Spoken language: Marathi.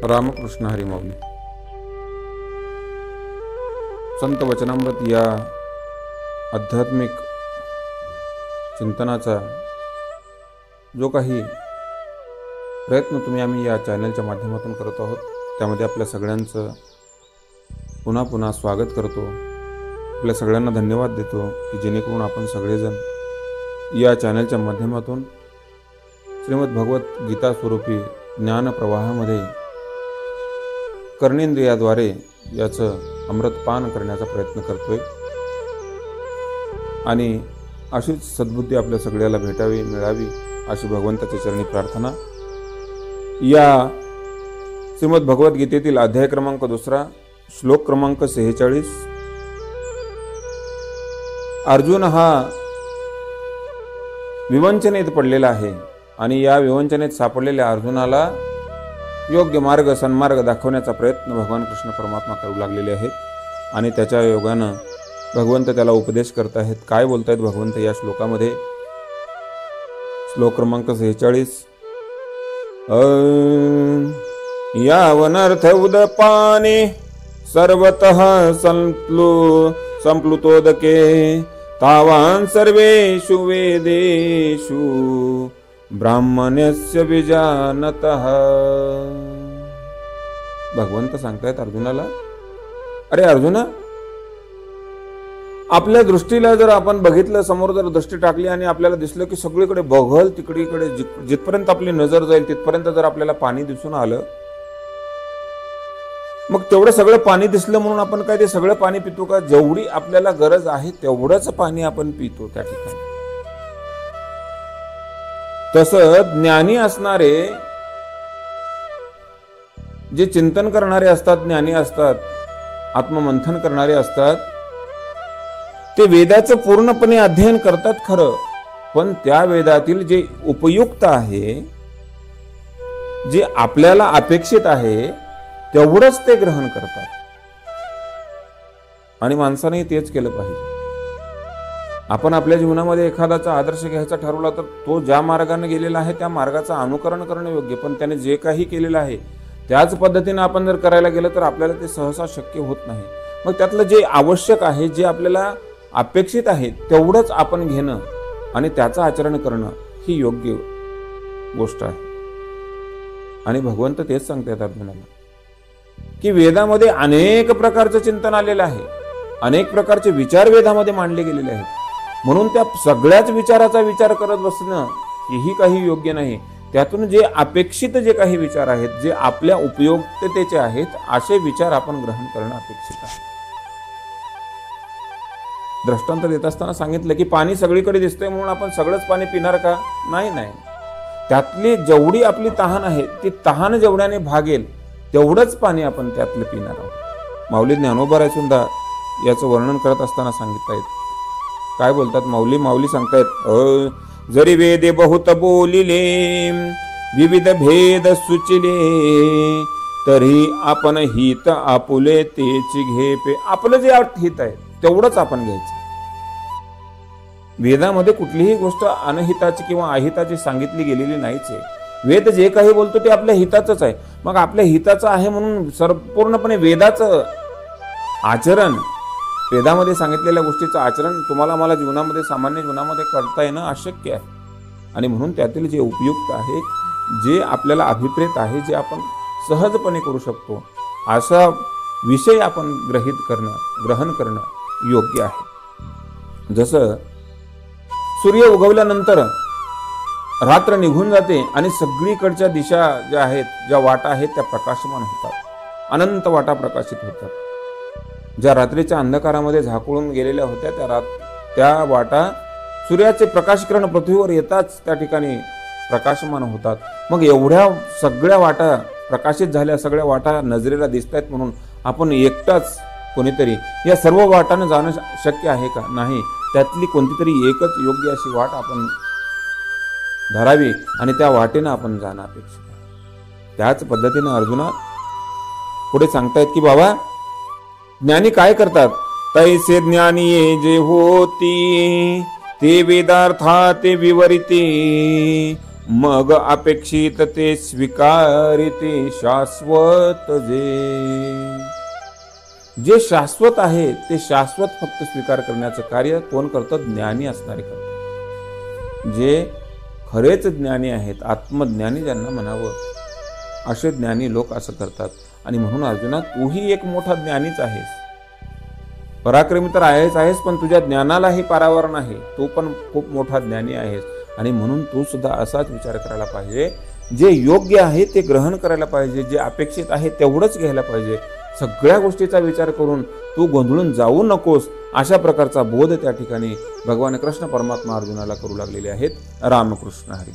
रामकृष्ण हरी माऊली. संत वचनामृत या आध्यात्मिक चिंतनाचा जो काही प्रयत्न आम्ही या चॅनलच्या माध्यमातून करत आहोत, त्यामध्ये आपल्या सगळ्यांचं पुन्हा पुन्हा स्वागत करतो. आपल्या सगळ्यांना धन्यवाद देतो की जेणेकरून आपण सगळेजण या चॅनलच्या माध्यमातून श्रीमद भगवत गीता स्वरूपी ज्ञान प्रवाहामध्ये कर्णेंद्रियाद्वारे याचं अमृतपान करण्याचा प्रयत्न करतोय. आणि अशीच सद्बुद्धी आपल्या सगळ्याला भेटावी, मिळावी अशी भगवंताच्या चरणी प्रार्थना. या श्रीमद भगवत गीतेतील अध्याय क्रमांक 2 श्लोक क्रमांक 46. अर्जुन हा विवंचनेत पडलेला आहे आणि या विवंचनेत सापडलेल्या अर्जुनाला योग्य मार्ग सन्मार्ग दाखवण्याचा प्रयत्न भगवान कृष्ण परमात्मा करू लागलेले आहेत. आणि त्याच्या योगानं भगवंत त्याला उपदेश करत आहेत. काय बोलतायत भगवंत या श्लोकामध्ये? श्लोक क्रमांक 46. यावनर्थ उदपाने सर्वतः संप्लुतोदके तावान सर्वेषु वेदेषु ब्राह्मण्यस्य विजानतः. भगवंत सांगतायत अर्जुनाला, अरे अर्जुना, आपल्या दृष्टीला जर आपण बघितलं, समोर जर दृष्टी टाकली आणि आपल्याला दिसलं की सगळीकडे बघल तिकडे जिथपर्यंत आपली नजर जाईल तिथपर्यंत जर आपल्याला पाणी दिसून आलं, मग तेवढं सगळं पाणी दिसलं म्हणून आपण काय ते सगळं पाणी पितो का? जेवढी आपल्याला गरज आहे तेवढंच पाणी आपण पितो त्या ठिकाणी. तसं ज्ञानी असणारे, जे चिंतन करणारे असतात, ज्ञानी असतात, आत्ममंथन करणारे असतात, ते वेदाचं पूर्णपणे अध्ययन करतात खरं, पण त्या वेदातील जे उपयुक्त आहे, जे आपल्याला अपेक्षित आहे तेवढंच ते ग्रहण करतात. आणि माणसाने तेच केलं पाहिजे. आपण आपल्या जीवनामध्ये एखाद्याचा आदर्श घ्यायचा ठरवला तर तो ज्या मार्गाने गेलेला आहे त्या मार्गाचं अनुकरण करणं योग्य, पण त्याने जे काही केलेलं आहे त्याच पद्धतीने आपण जर करायला गेलं तर आपल्याला ते सहसा शक्य होत नाही. मग त्यातलं जे आवश्यक आहे, जे आपल्याला अपेक्षित आहे तेवढंच आपण घेणं आणि त्याचं आचरण करणं ही योग्य गोष्ट आहे. आणि भगवंत तेच सांगतात अर्जुनाला की वेदामध्ये अनेक प्रकारचं चिंतन आलेलं आहे, अनेक प्रकारचे विचार वेदामध्ये मांडले गेलेले आहेत, म्हणून त्या सगळ्याच विचाराचा विचार करत बसणं हेही काही योग्य नाही. त्यातून जे अपेक्षित जे काही विचार आहेत, जे आपल्या उपयोगितेचे आहेत, असे विचार आपण ग्रहण करणं अपेक्षित आहे. दृष्टांत देत असताना सांगितलं की पाणी सगळीकडे दिसतंय म्हणून आपण सगळंच पाणी पिणार का? नाही. त्यातली जेवढी आपली तहान आहे ती तहान जेवढ्याने भागेल तेवढंच पाणी आपण त्यातलं पिणार आहोत. माऊली ज्ञानोबा सुद्धा याचं वर्णन करत असताना सांगिततायत. काय बोलतात माऊली सांगतायत, जरी वेदे बहुत बोलिले विविध भेद सुचिले तरी आपण हित आपुले तेची घेपे. आपलं जे हित आहे तेवढंच आपण घ्यायचं. वेदामध्ये कुठलीही गोष्ट अनहिताची किंवा अहिताची सांगितली गेलेली नाहीच आहे. वेद जे काही बोलतो ते आपल्या हिताचंच आहे. मग आपल्या हिताचं आहे म्हणून संपूर्णपणे वेदाचं आचरण, वेदामध्ये सांगितलेल्या गोष्टीचं आचरण तुम्हाला मला जीवनामध्ये, सामान्य जीवनामध्ये करता येणं अशक्य आहे. आणि म्हणून त्यातील जे उपयुक्त आहे, जे आपल्याला अभिप्रेत आहे, जे आपण सहजपणे करू शकतो, असा विषय आपण ग्रहण करणं योग्य आहे. जसं सूर्य उगवल्यानंतर रात्र निघून जाते आणि सगळीकडच्या दिशा ज्या आहेत, ज्या वाटा आहेत त्या प्रकाशमान होतात, अनंत वाटा प्रकाशित होतात. ज्या रात्रीच्या अंधकारामध्ये झाकळून गेलेल्या होत्या त्या वाटा सूर्याचे प्रकाशकिरण पृथ्वीवर येताच त्या ठिकाणी प्रकाशमान होतात. मग एवढ्या सगळ्या वाटा प्रकाशित झाल्या, सगळ्या वाटा नजरेला दिसत आहेत म्हणून आपण एकटाच कोणीतरी या सर्व वाटानं जाणं शक्य आहे का? नाही. त्यातली कोणती तरी एकच योग्य अशी वाट आपण धरावी आणि त्या वाटेनं आपण जाणं अपेक्षित आहे. त्याच पद्धतीनं अर्जुना पुढे सांगतायत की बाबा, ज्ञानी काय करतात? तैसे ज्ञानी जे होती ते वेदार्था ते विवरिते मग अपेक्षित ते स्वीकारिते शाश्वत जे शाश्वत आहे ते शाश्वत फक्त स्वीकार करण्याचं कार्य कोण करतं? ज्ञानी असणारे करतात. जे खरेच ज्ञानी आहेत, आत्मज्ञानी ज्यांना म्हणावं, असे ज्ञानी लोक असं करतात. आणि म्हणून अर्जुना, तूही एक मोठा ज्ञानीच आहेस. पराक्रमी तर आहेस, पण तुझ्या ज्ञानालाही पारावर नाही. तू पण खूप मोठा ज्ञानी आहेस. आणि म्हणून तू सुद्धा असाच विचार करायला पाहिजे. जे योग्य आहे ते ग्रहण करायला पाहिजे, जे अपेक्षित आहे तेवढंच घ्यायला पाहिजे. सगळ्या गोष्टीचा विचार करून तू गोंधळून जाऊ नकोस, अशा प्रकारचा बोध त्या ठिकाणी भगवान कृष्ण परमात्मा अर्जुनाला करू लागलेले आहेत. रामकृष्ण हरी.